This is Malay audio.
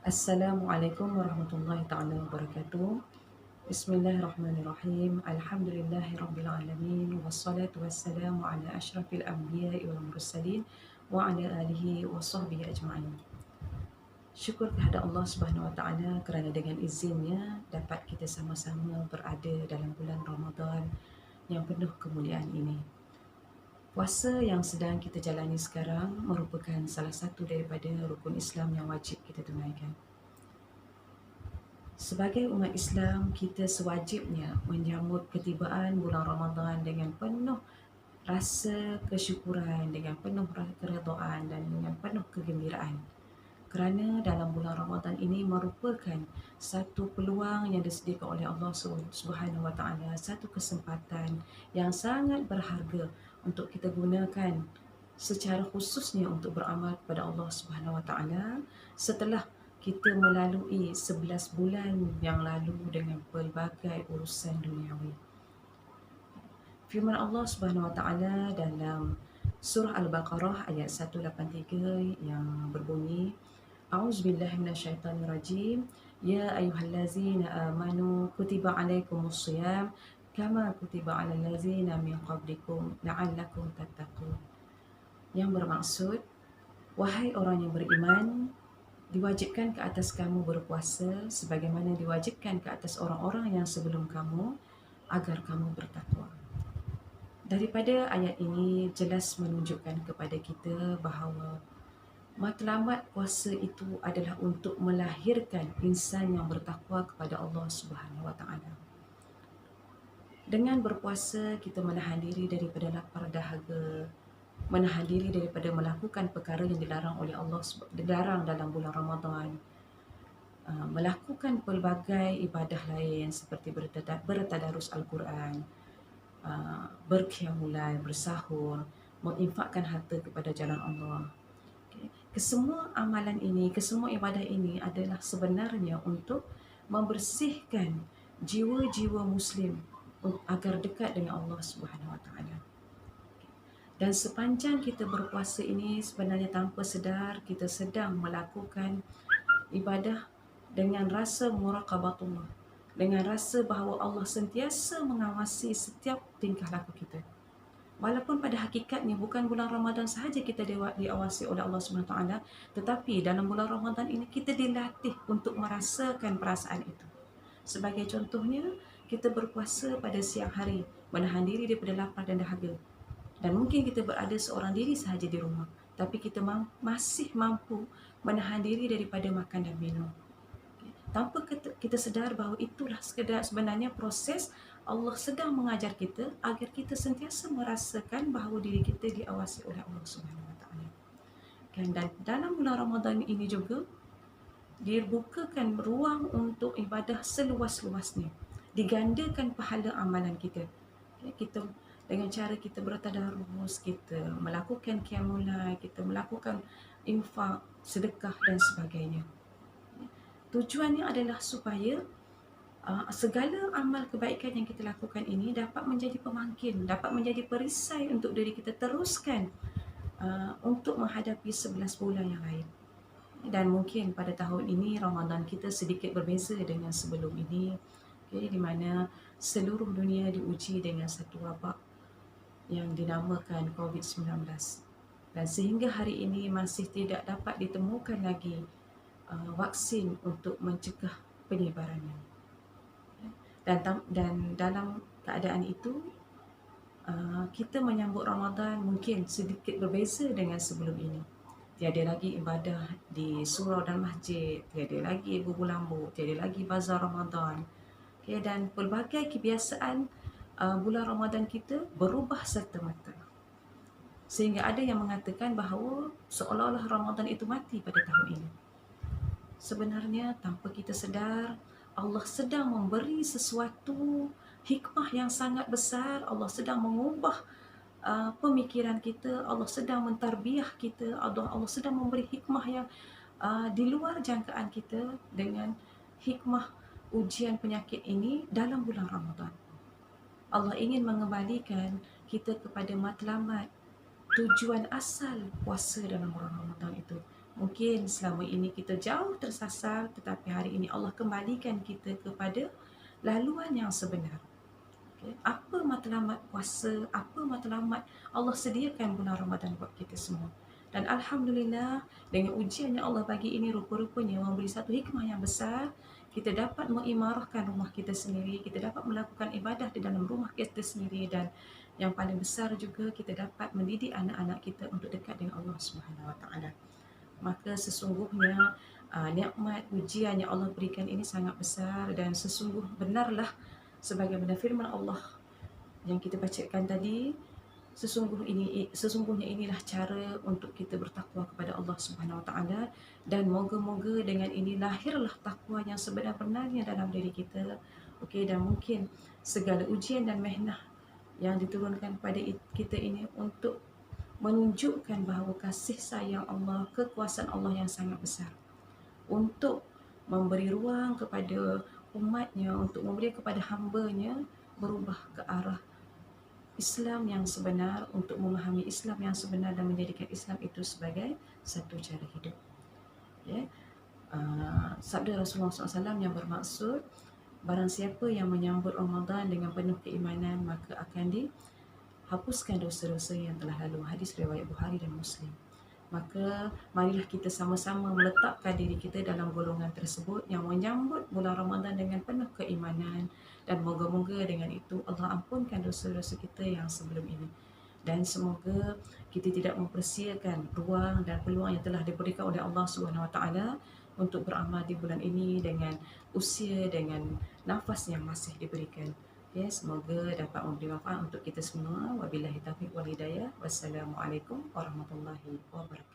Assalamualaikum warahmatullahi taala wabarakatuh. Bismillahirrahmanirrahim. Alhamdulillahirabbil alamin wassalatu wassalamu ala asyrafil anbiya'i wal mursalin wa ala alihi washabbihi ajma'in. Syukur kehadap Allah Subhanahu wa taala kerana dengan izinnya dapat kita sama-sama berada dalam bulan Ramadan yang penuh kemuliaan ini. Puasa yang sedang kita jalani sekarang merupakan salah satu daripada rukun Islam yang wajib kita tunaikan. Sebagai umat Islam, kita sewajibnya menyambut ketibaan bulan Ramadan dengan penuh rasa kesyukuran, dengan penuh keredaan dan dengan penuh kegembiraan. Kerana dalam bulan Ramadan ini merupakan satu peluang yang disediakan oleh Allah Subhanahu Wa Taala, satu kesempatan yang sangat berharga untuk kita gunakan secara khususnya untuk beramal kepada Allah Subhanahu Wa Taala setelah kita melalui 11 bulan yang lalu dengan pelbagai urusan duniawi. Firman Allah Subhanahu Wa Taala dalam surah Al-Baqarah ayat 183 yang berbunyi, A'udzubillahi minasyaitonirrajim. Ya ayyuhallazina amanu kutiba alaikumusshiyam kama kutiba alal ladzina min qablikum la'allakum tattaqun. Yang bermaksud, wahai orang yang beriman, diwajibkan ke atas kamu berpuasa sebagaimana diwajibkan ke atas orang-orang yang sebelum kamu agar kamu bertakwa. Daripada ayat ini jelas menunjukkan kepada kita bahawa matlamat puasa itu adalah untuk melahirkan insan yang bertakwa kepada Allah Subhanahu Wa Taala. Dengan berpuasa kita menahan diri daripada lapar dahaga, menahan diri daripada melakukan perkara yang dilarang oleh Allah, dilarang dalam bulan Ramadan, melakukan pelbagai ibadah lain seperti bertadarus Al-Quran, berqiyamul lail, bersahur, menginfakkan harta kepada jalan Allah. Kesemua amalan ini, kesemua ibadah ini adalah sebenarnya untuk membersihkan jiwa-jiwa Muslim agar dekat dengan Allah Subhanahu Wa Taala. Dan sepanjang kita berpuasa ini sebenarnya tanpa sedar kita sedang melakukan ibadah dengan rasa muraqabatullah, dengan rasa bahawa Allah sentiasa mengawasi setiap tingkah laku kita. Walaupun pada hakikatnya bukan bulan Ramadan sahaja kita diawasi oleh Allah SWT, tetapi dalam bulan Ramadan ini kita dilatih untuk merasakan perasaan itu. Sebagai contohnya, kita berpuasa pada siang hari, menahan diri daripada lapar dan dahaga. Dan mungkin kita berada seorang diri sahaja di rumah, tapi kita masih mampu menahan diri daripada makan dan minum. Tanpa kita sedar bahawa itulah sebenarnya proses Allah sedang mengajar kita agar kita sentiasa merasakan bahawa diri kita diawasi oleh Allah Subhanahu Wa Taala. Dan dalam bulan Ramadan ini juga dibukakan ruang untuk ibadah seluas-luasnya. Digandakan pahala amalan kita. Kita dengan cara kita bertadarus, kita melakukan qiyamul lail, kita melakukan infak, sedekah dan sebagainya. Tujuannya adalah supaya segala amal kebaikan yang kita lakukan ini dapat menjadi pemangkin, dapat menjadi perisai untuk diri kita teruskan untuk menghadapi 11 bulan yang lain. Dan mungkin pada tahun ini Ramadan kita sedikit berbeza dengan sebelum ini, di mana seluruh dunia diuji dengan satu wabak yang dinamakan COVID-19. Dan sehingga hari ini masih tidak dapat ditemukan lagi vaksin untuk mencegah penyebarannya. Dan dalam keadaan itu, kita menyambut Ramadan mungkin sedikit berbeza dengan sebelum ini. Tiada lagi ibadah di surau dan masjid, tiada lagi bubu-lambu, tiada lagi bazar Ramadan. Dan pelbagai kebiasaan bulan Ramadan kita berubah serta-merta. Sehingga ada yang mengatakan bahawa seolah-olah Ramadan itu mati pada tahun ini. Sebenarnya tanpa kita sedar, Allah sedang memberi sesuatu hikmah yang sangat besar. Allah sedang mengubah pemikiran kita. Allah sedang mentarbiah kita. Allah sedang memberi hikmah yang di luar jangkaan kita dengan hikmah ujian penyakit ini dalam bulan Ramadan. Allah ingin mengembalikan kita kepada matlamat tujuan asal puasa dalam bulan Ramadan itu. Mungkin selama ini kita jauh tersasar, tetapi hari ini Allah kembalikan kita kepada laluan yang sebenar. Okay. Apa matlamat puasa, apa matlamat Allah sediakan bulan Ramadan buat kita semua. Dan Alhamdulillah, dengan ujian yang Allah bagi ini rupa-rupanya memberi satu hikmah yang besar. Kita dapat mengimarahkan rumah kita sendiri, kita dapat melakukan ibadah di dalam rumah kita sendiri, dan yang paling besar juga kita dapat mendidik anak-anak kita untuk dekat dengan Allah Subhanahu Wa Taala. Maka sesungguhnya nikmat ujian yang Allah berikan ini sangat besar, dan benarlah sebagaimana firman Allah yang kita bacakan tadi, sesungguhnya inilah cara untuk kita bertakwa kepada Allah Subhanahu Wa Taala, dan moga-moga dengan ini lahirlah takwa yang sebenar-benarnya dalam diri kita. Okey, dan mungkin segala ujian dan mehnah yang diturunkan pada kita ini untuk menunjukkan bahawa kasih sayang Allah, kekuasaan Allah yang sangat besar, untuk memberi ruang kepada umatnya, untuk memberi kepada hamba-Nya berubah ke arah Islam yang sebenar, untuk memahami Islam yang sebenar dan menjadikan Islam itu sebagai satu cara hidup. Ya. Sabda Rasulullah SAW yang bermaksud, barang siapa yang menyambut Ramadan dengan penuh keimanan, maka akan dihapuskan dosa-dosa yang telah lalu. Hadis riwayat Bukhari dan Muslim. Maka marilah kita sama-sama meletakkan diri kita dalam golongan tersebut yang menyambut bulan Ramadan dengan penuh keimanan, dan moga-moga dengan itu Allah ampunkan dosa-dosa kita yang sebelum ini, dan semoga kita tidak mempersiakan ruang dan peluang yang telah diberikan oleh Allah Subhanahu Wa Taala untuk beramal di bulan ini dengan usia, dengan nafas yang masih diberikan. Ya, semoga dapat memberi manfaat untuk kita semua. Wabillahi taufiq wal hidayah. Wassalamualaikum warahmatullahi wabarakatuh.